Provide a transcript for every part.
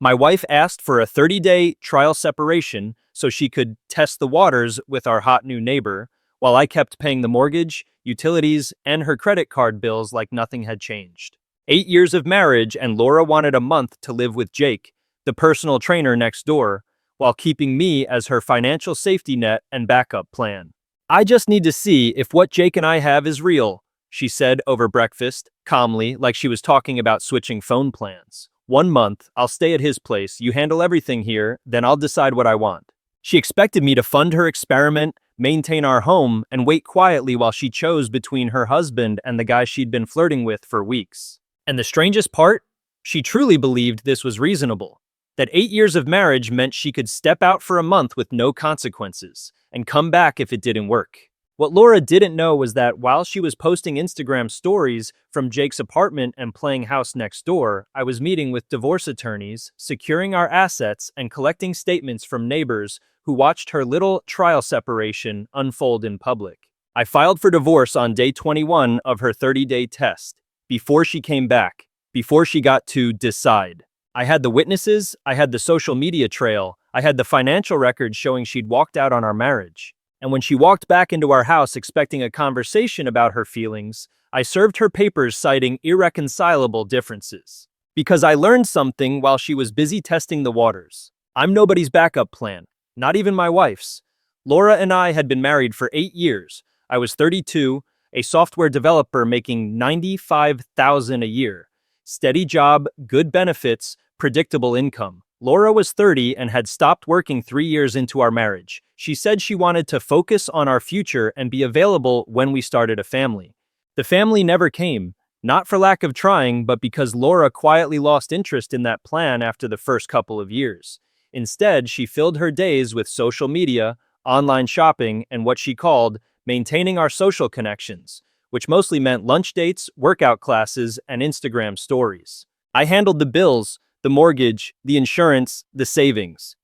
My wife asked for a 30-day trial separation so she could test the waters with our hot new neighbor, while I kept paying the mortgage, utilities, and her credit card bills like nothing had changed. 8 years of marriage, and Laura wanted a month to live with Jake, the personal trainer next door, while keeping me as her financial safety net and backup plan. "I just need to see if what Jake and I have is real," she said over breakfast, calmly, like she was talking about switching phone plans. "1 month, I'll stay at his place, you handle everything here, then I'll decide what I want." She expected me to fund her experiment, maintain our home, and wait quietly while she chose between her husband and the guy she'd been flirting with for weeks. And the strangest part? She truly believed this was reasonable. That 8 years of marriage meant she could step out for a month with no consequences, and come back if it didn't work. What Laura didn't know was that while she was posting Instagram stories from Jake's apartment and playing house next door, I was meeting with divorce attorneys, securing our assets, and collecting statements from neighbors who watched her little trial separation unfold in public. I filed for divorce on day 21 of her 30-day test, before she came back, before she got to decide. I had the witnesses, I had the social media trail, I had the financial records showing she'd walked out on our marriage. And when she walked back into our house expecting a conversation about her feelings, I served her papers citing irreconcilable differences. Because I learned something while she was busy testing the waters. I'm nobody's backup plan, not even my wife's. Laura and I had been married for 8 years. I was 32, a software developer making $95,000 a year. Steady job, good benefits, predictable income. Laura was 30 and had stopped working 3 years into our marriage. She said she wanted to focus on our future and be available when we started a family. The family never came, not for lack of trying, but because Laura quietly lost interest in that plan after the first couple of years. Instead, she filled her days with social media, online shopping, and what she called maintaining our social connections, which mostly meant lunch dates, workout classes, and Instagram stories. I handled the bills, the mortgage, the insurance, the savings.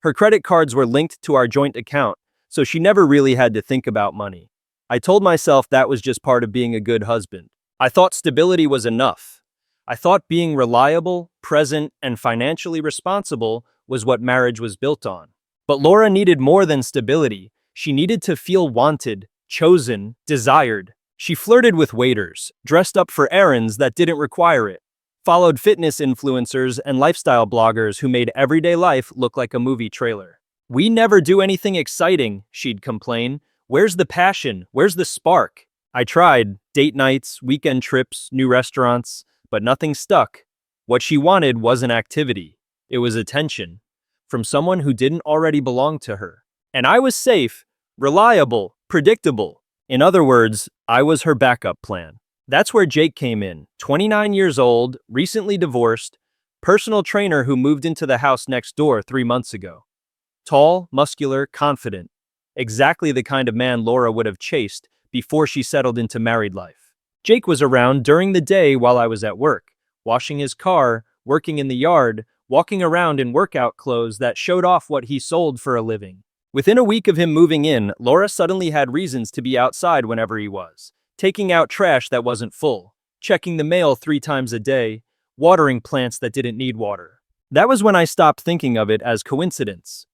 Her credit cards were linked to our joint account, so she never really had to think about money. I told myself that was just part of being a good husband. I thought stability was enough. I thought being reliable, present, and financially responsible was what marriage was built on. But Laura needed more than stability. She needed to feel wanted, chosen, desired. She flirted with waiters, dressed up for errands that didn't require it, followed fitness influencers and lifestyle bloggers who made everyday life look like a movie trailer. "We never do anything exciting," she'd complain. "Where's the passion? Where's the spark?" I tried, date nights, weekend trips, new restaurants, but nothing stuck. What she wanted wasn't activity. It was attention, from someone who didn't already belong to her. And I was safe, reliable, predictable. In other words, I was her backup plan. That's where Jake came in, 29 years old, recently divorced, personal trainer who moved into the house next door 3 months ago. Tall, muscular, confident. Exactly the kind of man Laura would have chased before she settled into married life. Jake was around during the day while I was at work, washing his car, working in the yard, walking around in workout clothes that showed off what he sold for a living. Within a week of him moving in, Laura suddenly had reasons to be outside whenever he was. Taking out trash that wasn't full, checking the mail 3 times a day, watering plants that didn't need water. That was when I stopped thinking of it as coincidence.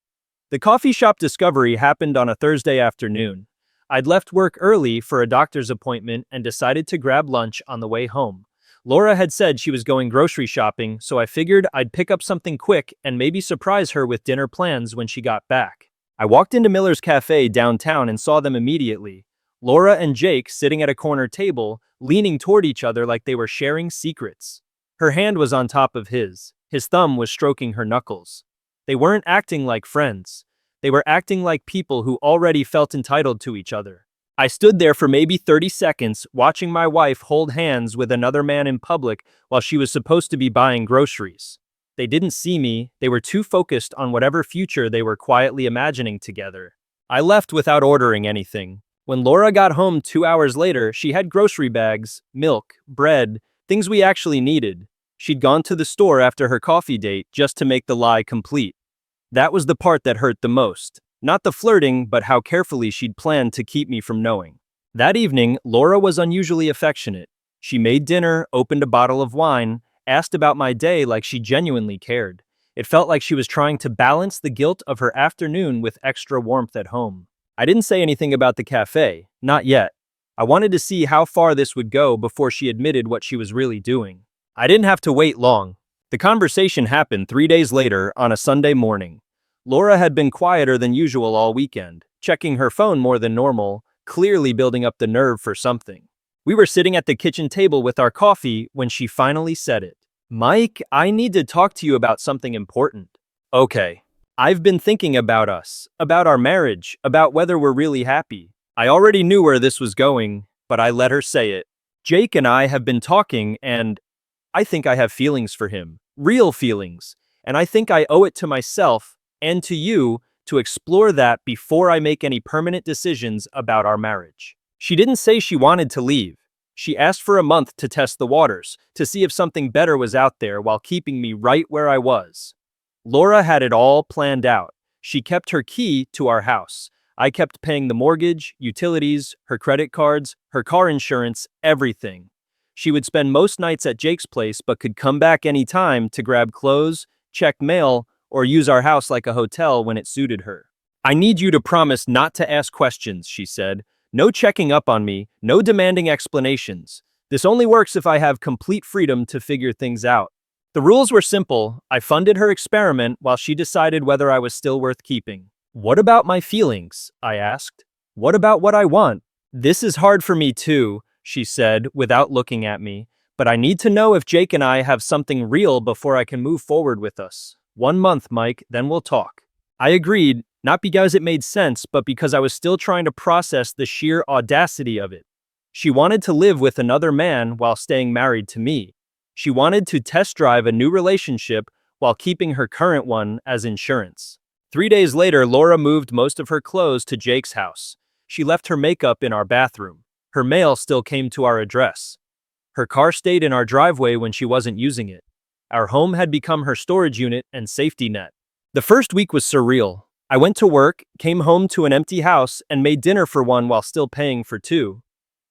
The coffee shop discovery happened on a Thursday afternoon. I'd left work early for a doctor's appointment and decided to grab lunch on the way home. Laura had said she was going grocery shopping, so I figured I'd pick up something quick and maybe surprise her with dinner plans when she got back. I walked into Miller's Cafe downtown and saw them immediately. Laura and Jake sitting at a corner table, leaning toward each other like they were sharing secrets. Her hand was on top of his. His thumb was stroking her knuckles. They weren't acting like friends. They were acting like people who already felt entitled to each other. I stood there for maybe 30 seconds, watching my wife hold hands with another man in public while she was supposed to be buying groceries. They didn't see me. They were too focused on whatever future they were quietly imagining together. I left without ordering anything. When Laura got home 2 hours later, she had grocery bags, milk, bread, things we actually needed. She'd gone to the store after her coffee date just to make the lie complete. That was the part that hurt the most. Not the flirting, but how carefully she'd planned to keep me from knowing. That evening, Laura was unusually affectionate. She made dinner, opened a bottle of wine, asked about my day like she genuinely cared. It felt like she was trying to balance the guilt of her afternoon with extra warmth at home. I didn't say anything about the cafe, not yet. I wanted to see how far this would go before she admitted what she was really doing. I didn't have to wait long. The conversation happened 3 days later on a Sunday morning. Laura had been quieter than usual all weekend, checking her phone more than normal, clearly building up the nerve for something. We were sitting at the kitchen table with our coffee when she finally said it. "Mike, I need to talk to you about something important." "Okay." "I've been thinking about us, about our marriage, about whether we're really happy." I already knew where this was going, but I let her say it. "Jake and I have been talking, and I think I have feelings for him. Real feelings. And I think I owe it to myself and to you to explore that before I make any permanent decisions about our marriage." She didn't say she wanted to leave. She asked for a month to test the waters, to see if something better was out there while keeping me right where I was. Laura had it all planned out. She kept her key to our house. I kept paying the mortgage, utilities, her credit cards, her car insurance, everything. She would spend most nights at Jake's place but could come back any time to grab clothes, check mail, or use our house like a hotel when it suited her. "I need you to promise not to ask questions," she said. "No checking up on me, no demanding explanations. This only works if I have complete freedom to figure things out." The rules were simple. I funded her experiment while she decided whether I was still worth keeping. "What about my feelings?" I asked. "What about what I want?" "This is hard for me too," she said without looking at me, "but I need to know if Jake and I have something real before I can move forward with us. 1 month, Mike, then we'll talk." I agreed, not because it made sense, but because I was still trying to process the sheer audacity of it. She wanted to live with another man while staying married to me. She wanted to test drive a new relationship while keeping her current one as insurance. 3 days later, Laura moved most of her clothes to Jake's house. She left her makeup in our bathroom. Her mail still came to our address. Her car stayed in our driveway when she wasn't using it. Our home had become her storage unit and safety net. The first week was surreal. I went to work, came home to an empty house, and made dinner for one while still paying for two.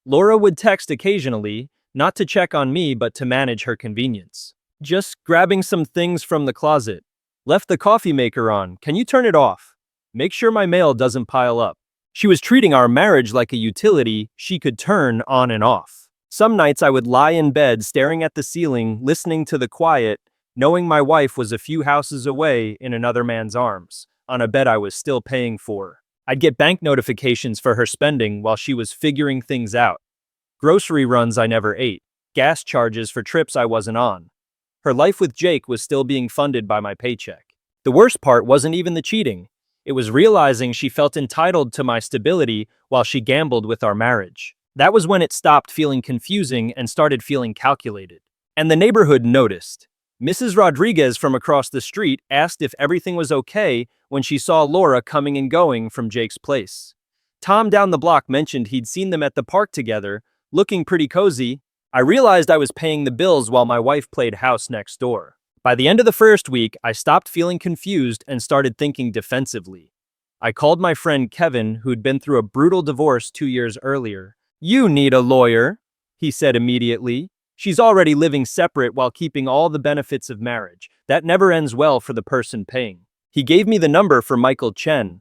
Laura would text occasionally, not to check on me but to manage her convenience. "Just grabbing some things from the closet. Left the coffee maker on. Can you turn it off? Make sure my mail doesn't pile up." She was treating our marriage like a utility she could turn on and off. Some nights I would lie in bed staring at the ceiling, listening to the quiet, knowing my wife was a few houses away in another man's arms, on a bed I was still paying for. I'd get bank notifications for her spending while she was figuring things out. Grocery runs I never ate, gas charges for trips I wasn't on. Her life with Jake was still being funded by my paycheck. The worst part wasn't even the cheating. It was realizing she felt entitled to my stability while she gambled with our marriage. That was when it stopped feeling confusing and started feeling calculated. And the neighborhood noticed. Mrs. Rodriguez from across the street asked if everything was okay when she saw Laura coming and going from Jake's place. Tom down the block mentioned he'd seen them at the park together, looking pretty cozy. I realized I was paying the bills while my wife played house next door. By the end of the first week, I stopped feeling confused and started thinking defensively. I called my friend Kevin, who'd been through a brutal divorce 2 years earlier. "You need a lawyer," he said immediately. "She's already living separate while keeping all the benefits of marriage. That never ends well for the person paying." He gave me the number for Michael Chen.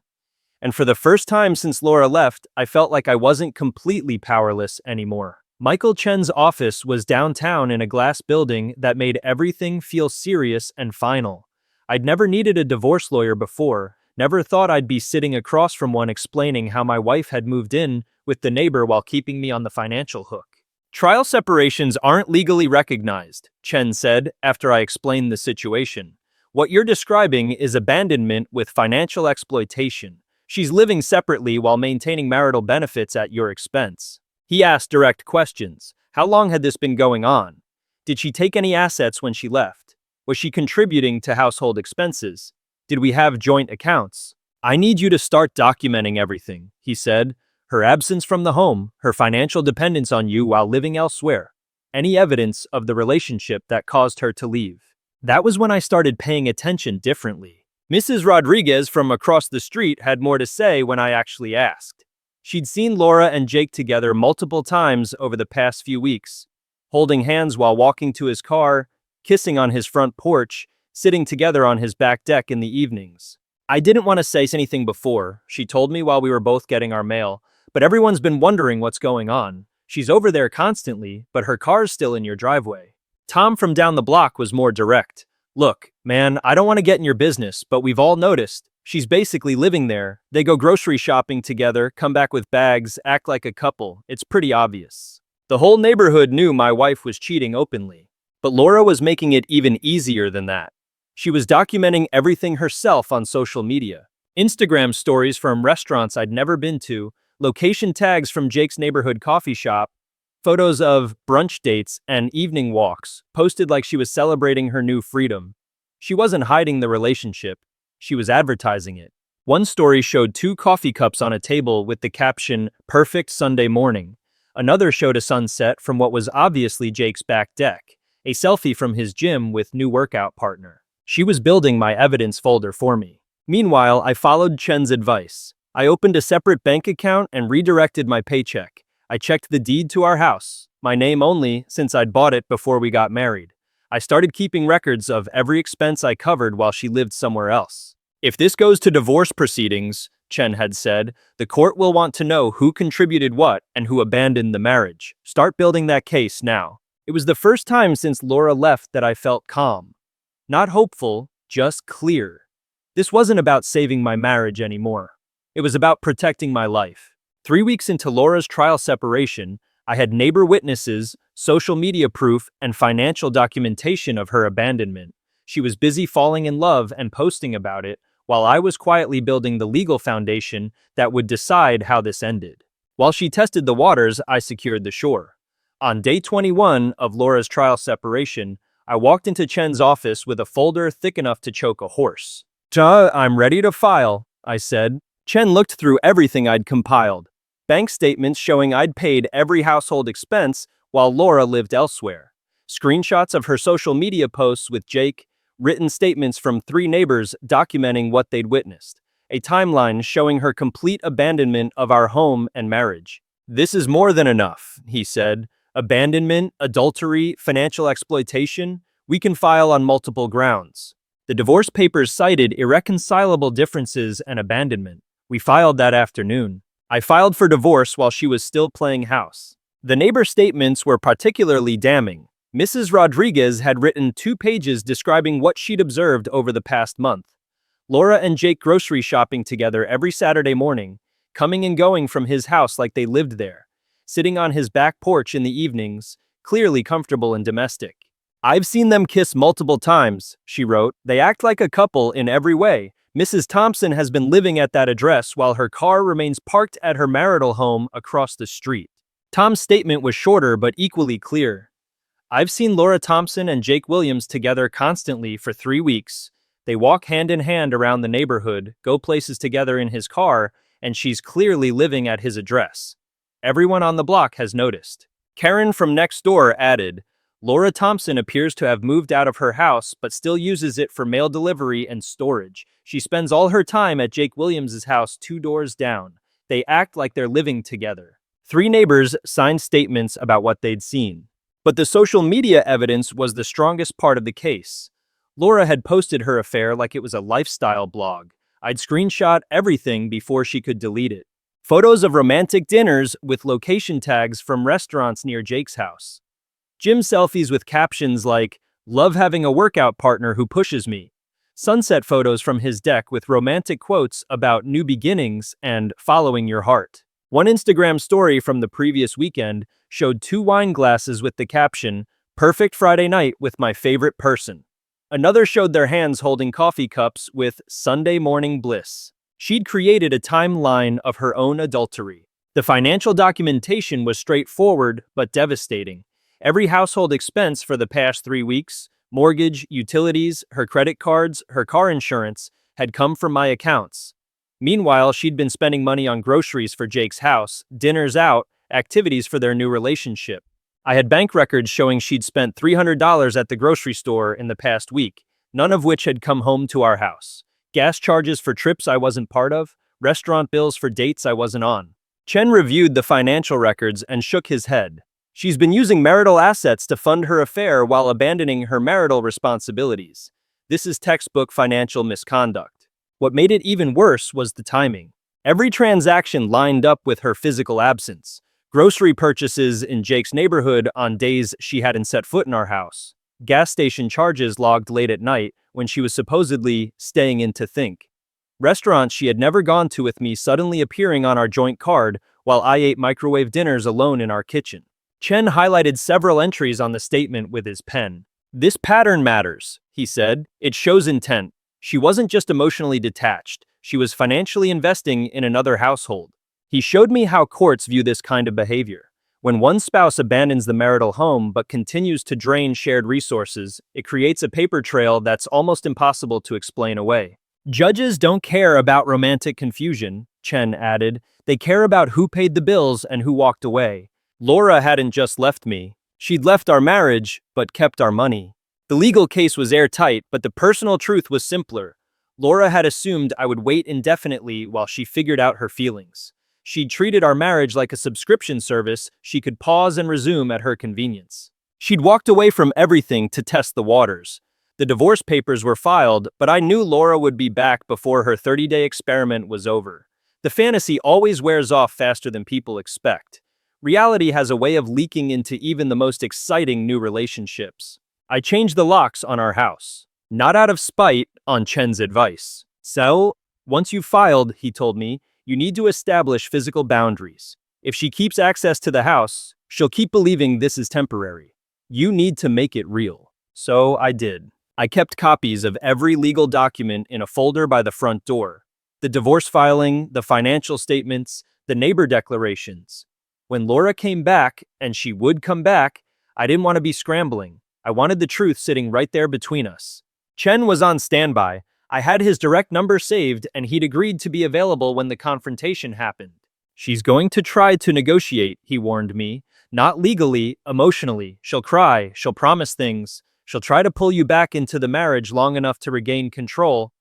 And for the first time since Laura left, I felt like I wasn't completely powerless anymore. Michael Chen's office was downtown in a glass building that made everything feel serious and final. I'd never needed a divorce lawyer before, never thought I'd be sitting across from one explaining how my wife had moved in with the neighbor while keeping me on the financial hook. "Trial separations aren't legally recognized," Chen said after I explained the situation. "What you're describing is abandonment with financial exploitation. She's living separately while maintaining marital benefits at your expense." He asked direct questions. How long had this been going on? Did she take any assets when she left? Was she contributing to household expenses? Did we have joint accounts? "I need you to start documenting everything," he said. "Her absence from the home, her financial dependence on you while living elsewhere. Any evidence of the relationship that caused her to leave." That was when I started paying attention differently. Mrs. Rodriguez from across the street had more to say when I actually asked. She'd seen Laura and Jake together multiple times over the past few weeks, holding hands while walking to his car, kissing on his front porch, sitting together on his back deck in the evenings. I didn't want to say anything before, she told me while we were both getting our mail, but everyone's been wondering what's going on. She's over there constantly, but her car's still in your driveway. Tom from down the block was more direct. Look, man, I don't want to get in your business, but we've all noticed. She's basically living there. They go grocery shopping together, come back with bags, act like a couple. It's pretty obvious. The whole neighborhood knew my wife was cheating openly. But Laura was making it even easier than that. She was documenting everything herself on social media. Instagram stories from restaurants I'd never been to, location tags from Jake's neighborhood coffee shop, photos of brunch dates and evening walks, posted like she was celebrating her new freedom. She wasn't hiding the relationship. She was advertising it. One story showed 2 coffee cups on a table with the caption, "Perfect Sunday morning." Another showed a sunset from what was obviously Jake's back deck, a selfie from his gym with new workout partner. She was building my evidence folder for me. Meanwhile, I followed Chen's advice. I opened a separate bank account and redirected my paycheck. I checked the deed to our house, my name only since I'd bought it before we got married. I started keeping records of every expense I covered while she lived somewhere else. If this goes to divorce proceedings, Chen had said, the court will want to know who contributed what and who abandoned the marriage. Start building that case now. It was the first time since Laura left that I felt calm. Not hopeful, just clear. This wasn't about saving my marriage anymore. It was about protecting my life. 3 weeks into Laura's trial separation, I had neighbor witnesses, social media proof, and financial documentation of her abandonment. She was busy falling in love and posting about it, while I was quietly building the legal foundation that would decide how this ended. While she tested the waters, I secured the shore. On day 21 of Laura's trial separation, I walked into Chen's office with a folder thick enough to choke a horse. I'm ready to file, I said. Chen looked through everything I'd compiled. Bank statements showing I'd paid every household expense while Laura lived elsewhere. Screenshots of her social media posts with Jake, written statements from 3 neighbors documenting what they'd witnessed. A timeline showing her complete abandonment of our home and marriage. This is more than enough, he said. Abandonment, adultery, financial exploitation, we can file on multiple grounds. The divorce papers cited irreconcilable differences and abandonment. We filed that afternoon. I filed for divorce while she was still playing house. The neighbor statements were particularly damning. Mrs. Rodriguez had written 2 pages describing what she'd observed over the past month. Laura and Jake grocery shopping together every Saturday morning, coming and going from his house like they lived there, sitting on his back porch in the evenings, clearly comfortable and domestic. I've seen them kiss multiple times, she wrote. They act like a couple in every way. Mrs. Thompson has been living at that address while her car remains parked at her marital home across the street. Tom's statement was shorter but equally clear. I've seen Laura Thompson and Jake Williams together constantly for 3 weeks. They walk hand in hand around the neighborhood, go places together in his car, and she's clearly living at his address. Everyone on the block has noticed. Karen from next door added, Laura Thompson appears to have moved out of her house but still uses it for mail delivery and storage. She spends all her time at Jake Williams' house 2 doors down. They act like they're living together. 3 neighbors signed statements about what they'd seen. But the social media evidence was the strongest part of the case. Laura had posted her affair like it was a lifestyle blog. I'd screenshot everything before she could delete it. Photos of romantic dinners with location tags from restaurants near Jake's house. Gym selfies with captions like, "Love having a workout partner who pushes me." Sunset photos from his deck with romantic quotes about new beginnings and following your heart. One Instagram story from the previous weekend showed 2 wine glasses with the caption, "Perfect Friday night with my favorite person." Another showed their hands holding coffee cups with "Sunday morning bliss." She'd created a timeline of her own adultery. The financial documentation was straightforward but devastating. Every household expense for the past 3 weeks, mortgage, utilities, her credit cards, her car insurance, had come from my accounts. Meanwhile, she'd been spending money on groceries for Jake's house, dinners out, activities for their new relationship. I had bank records showing she'd spent $300 at the grocery store in the past week, none of which had come home to our house. Gas charges for trips I wasn't part of, restaurant bills for dates I wasn't on. Chen reviewed the financial records and shook his head. She's been using marital assets to fund her affair while abandoning her marital responsibilities. This is textbook financial misconduct. What made it even worse was the timing. Every transaction lined up with her physical absence. Grocery purchases in Jake's neighborhood on days she hadn't set foot in our house. Gas station charges logged late at night when she was supposedly staying in to think. Restaurants she had never gone to with me suddenly appearing on our joint card while I ate microwave dinners alone in our kitchen. Chen highlighted several entries on the statement with his pen. This pattern matters, he said. It shows intent. She wasn't just emotionally detached. She was financially investing in another household. He showed me how courts view this kind of behavior. When one spouse abandons the marital home but continues to drain shared resources, it creates a paper trail that's almost impossible to explain away. Judges don't care about romantic confusion, Chen added. They care about who paid the bills and who walked away. Laura hadn't just left me. She'd left our marriage, but kept our money. The legal case was airtight, but the personal truth was simpler. Laura had assumed I would wait indefinitely while she figured out her feelings. She'd treated our marriage like a subscription service she could pause and resume at her convenience. She'd walked away from everything to test the waters. The divorce papers were filed, but I knew Laura would be back before her 30-day experiment was over. The fantasy always wears off faster than people expect. Reality has a way of leaking into even the most exciting new relationships. I changed the locks on our house. Not out of spite, on Chen's advice. So, once you've filed, he told me, you need to establish physical boundaries. If she keeps access to the house, she'll keep believing this is temporary. You need to make it real. So I did. I kept copies of every legal document in a folder by the front door. The divorce filing, the financial statements, the neighbor declarations. When Laura came back, and she would come back, I didn't want to be scrambling. I wanted the truth sitting right there between us. Chen was on standby. I had his direct number saved, and he'd agreed to be available when the confrontation happened. She's going to try to negotiate, he warned me. Not legally, emotionally. She'll cry, she'll promise things. She'll try to pull you back into the marriage long enough to regain control.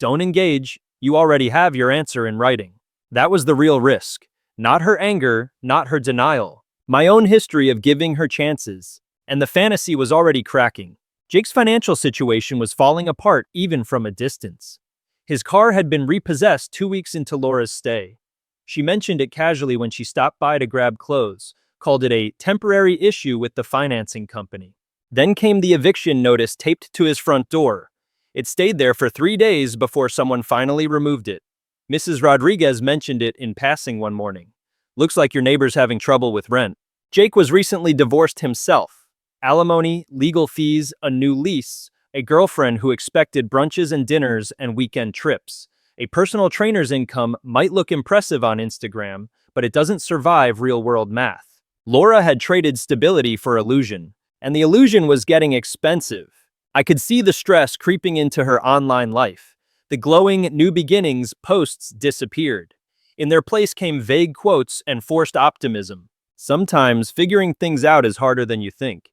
Don't engage. You already have your answer in writing. That was the real risk. Not her anger, not her denial. My own history of giving her chances. And the fantasy was already cracking. Jake's financial situation was falling apart even from a distance. His car had been repossessed 2 weeks into Laura's stay. She mentioned it casually when she stopped by to grab clothes, called it a temporary issue with the financing company. Then came the eviction notice taped to his front door. It stayed there for 3 days before someone finally removed it. Mrs. Rodriguez mentioned it in passing one morning. Looks like your neighbor's having trouble with rent. Jake was recently divorced himself. Alimony, legal fees, a new lease, a girlfriend who expected brunches and dinners and weekend trips. A personal trainer's income might look impressive on Instagram, but it doesn't survive real-world math. Laura had traded stability for illusion, and the illusion was getting expensive. I could see the stress creeping into her online life. The glowing new beginnings posts disappeared. In their place came vague quotes and forced optimism. Sometimes figuring things out is harder than you think.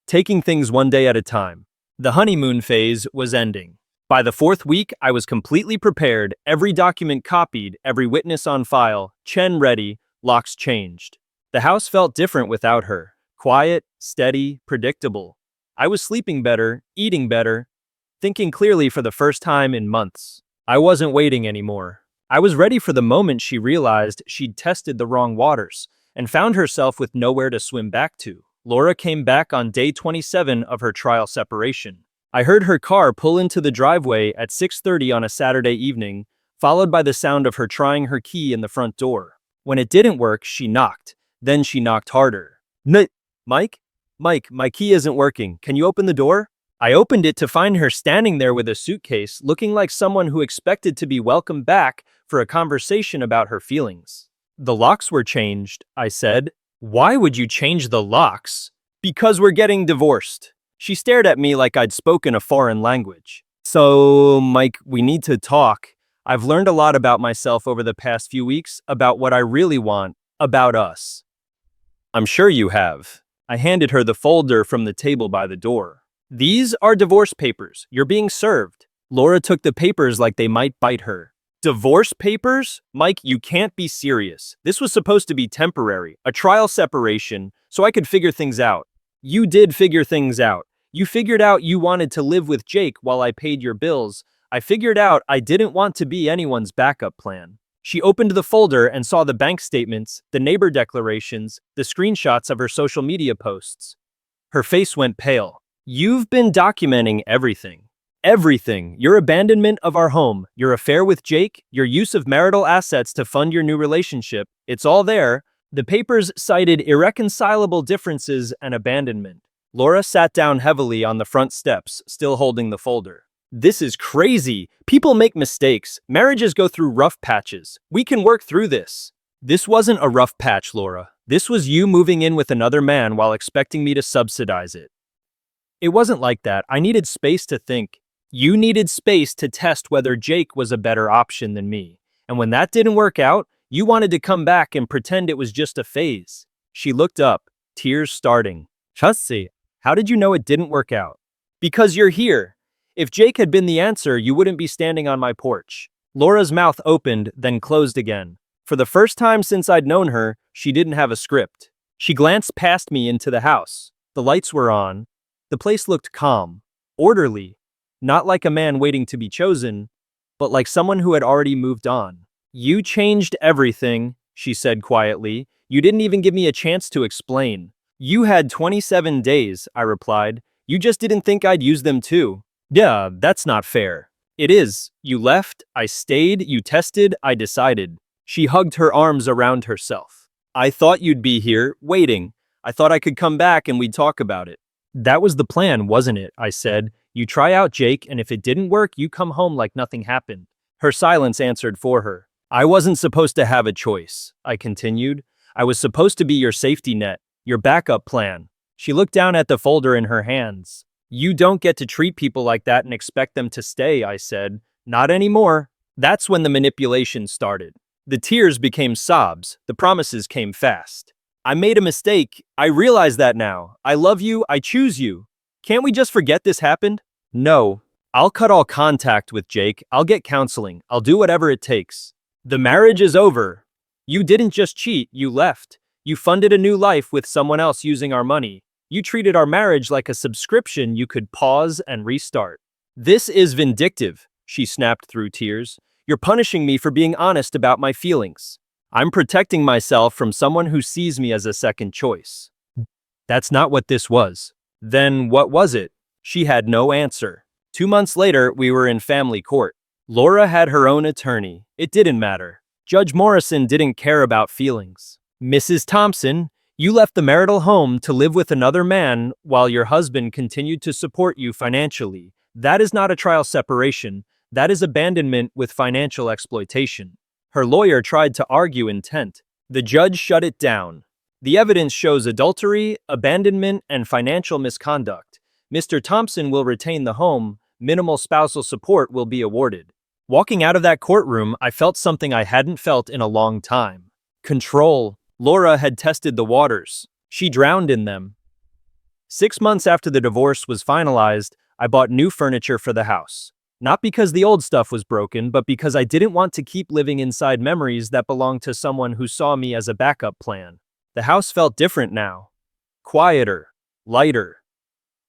Taking things one day at a time. The honeymoon phase was ending. By the 4th week, I was completely prepared, every document copied, every witness on file, Chen ready, locks changed. The house felt different without her. Quiet, steady, predictable. I was sleeping better, eating better, thinking clearly for the first time in months. I wasn't waiting anymore. I was ready for the moment she realized she'd tested the wrong waters and found herself with nowhere to swim back to. Laura came back on day 27 of her trial separation. I heard her car pull into the driveway at 6:30 on a Saturday evening, followed by the sound of her trying her key in the front door. When it didn't work, she knocked. Then she knocked harder. Mike, my key isn't working. Can you open the door? I opened it to find her standing there with a suitcase, looking like someone who expected to be welcomed back for a conversation about her feelings. The locks were changed, I said. Why would you change the locks? Because we're getting divorced. She stared at me like I'd spoken a foreign language. So, Mike, we need to talk. I've learned a lot about myself over the past few weeks, about what I really want, about us. I'm sure you have. I handed her the folder from the table by the door. These are divorce papers. You're being served. Laura took the papers like they might bite her. Divorce papers? Mike, you can't be serious. This was supposed to be temporary, a trial separation, so I could figure things out. You did figure things out. You figured out you wanted to live with Jake while I paid your bills. I figured out I didn't want to be anyone's backup plan. She opened the folder and saw the bank statements, the neighbor declarations, the screenshots of her social media posts. Her face went pale. You've been documenting everything. Everything. Your abandonment of our home, your affair with Jake, your use of marital assets to fund your new relationship. It's all there. The papers cited irreconcilable differences and abandonment. Laura sat down heavily on the front steps, still holding the folder. This is crazy. People make mistakes. Marriages go through rough patches. We can work through this. This wasn't a rough patch, Laura. This was you moving in with another man while expecting me to subsidize it. It wasn't like that. I needed space to think. You needed space to test whether Jake was a better option than me. And when that didn't work out, you wanted to come back and pretend it was just a phase. She looked up, tears starting. Chassi, how did you know it didn't work out? Because you're here. If Jake had been the answer, you wouldn't be standing on my porch. Laura's mouth opened, then closed again. For the first time since I'd known her, she didn't have a script. She glanced past me into the house. The lights were on. The place looked calm, orderly. Not like a man waiting to be chosen, but like someone who had already moved on. You changed everything, she said quietly. You didn't even give me a chance to explain. You had 27 days, I replied. You just didn't think I'd use them too. Yeah, that's not fair. It is. You left, I stayed, you tested, I decided. She hugged her arms around herself. I thought you'd be here, waiting. I thought I could come back and we'd talk about it. That was the plan, wasn't it? I said. You try out Jake, and if it didn't work, you come home like nothing happened. Her silence answered for her. I wasn't supposed to have a choice, I continued. I was supposed to be your safety net, your backup plan. She looked down at the folder in her hands. You don't get to treat people like that and expect them to stay, I said. Not anymore. That's when the manipulation started. The tears became sobs. The promises came fast. I made a mistake. I realize that now. I love you. I choose you. Can't we just forget this happened? No. I'll cut all contact with Jake. I'll get counseling. I'll do whatever it takes. The marriage is over. You didn't just cheat, you left. You funded a new life with someone else using our money. You treated our marriage like a subscription you could pause and restart. This is vindictive, she snapped through tears. You're punishing me for being honest about my feelings. I'm protecting myself from someone who sees me as a second choice. That's not what this was. Then what was it? She had no answer. 2 months later, we were in family court. Laura had her own attorney. It didn't matter. Judge Morrison didn't care about feelings. Mrs. Thompson, you left the marital home to live with another man while your husband continued to support you financially. That is not a trial separation. That is abandonment with financial exploitation. Her lawyer tried to argue intent. The judge shut it down. The evidence shows adultery, abandonment, and financial misconduct. Mr. Thompson will retain the home. Minimal spousal support will be awarded. Walking out of that courtroom, I felt something I hadn't felt in a long time. Control. Laura had tested the waters. She drowned in them. 6 months after the divorce was finalized, I bought new furniture for the house. Not because the old stuff was broken, but because I didn't want to keep living inside memories that belonged to someone who saw me as a backup plan. The house felt different now. Quieter. Lighter.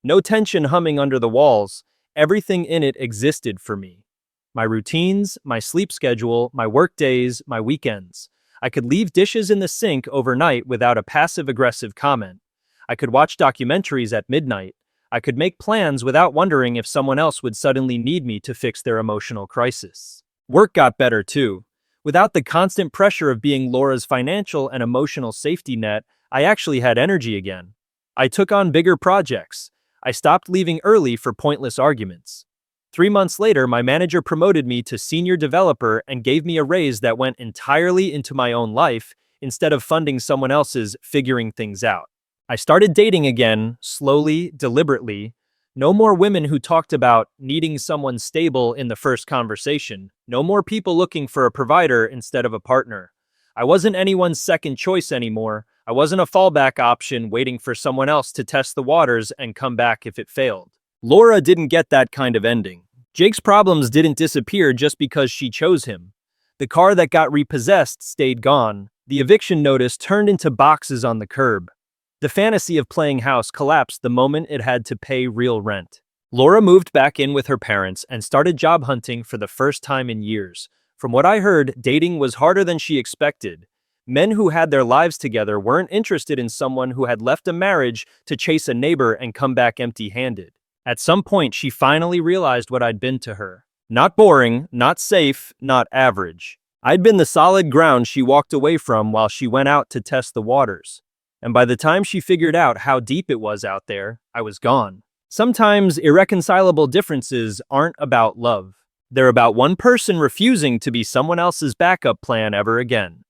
No tension humming under the walls. Everything in it existed for me. My routines, my sleep schedule, my work days, my weekends. I could leave dishes in the sink overnight without a passive-aggressive comment. I could watch documentaries at midnight. I could make plans without wondering if someone else would suddenly need me to fix their emotional crisis. Work got better too. Without the constant pressure of being Laura's financial and emotional safety net, I actually had energy again. I took on bigger projects. I stopped leaving early for pointless arguments. 3 months later, my manager promoted me to senior developer and gave me a raise that went entirely into my own life instead of funding someone else's figuring things out. I started dating again, slowly, deliberately. No more women who talked about needing someone stable in the first conversation. No more people looking for a provider instead of a partner. I wasn't anyone's second choice anymore. I wasn't a fallback option waiting for someone else to test the waters and come back if it failed. Laura didn't get that kind of ending. Jake's problems didn't disappear just because she chose him. The car that got repossessed stayed gone. The eviction notice turned into boxes on the curb. The fantasy of playing house collapsed the moment it had to pay real rent. Laura moved back in with her parents and started job hunting for the first time in years. From what I heard, dating was harder than she expected. Men who had their lives together weren't interested in someone who had left a marriage to chase a neighbor and come back empty-handed. At some point, she finally realized what I'd been to her. Not boring, not safe, not average. I'd been the solid ground she walked away from while she went out to test the waters. And by the time she figured out how deep it was out there, I was gone. Sometimes irreconcilable differences aren't about love. They're about one person refusing to be someone else's backup plan ever again.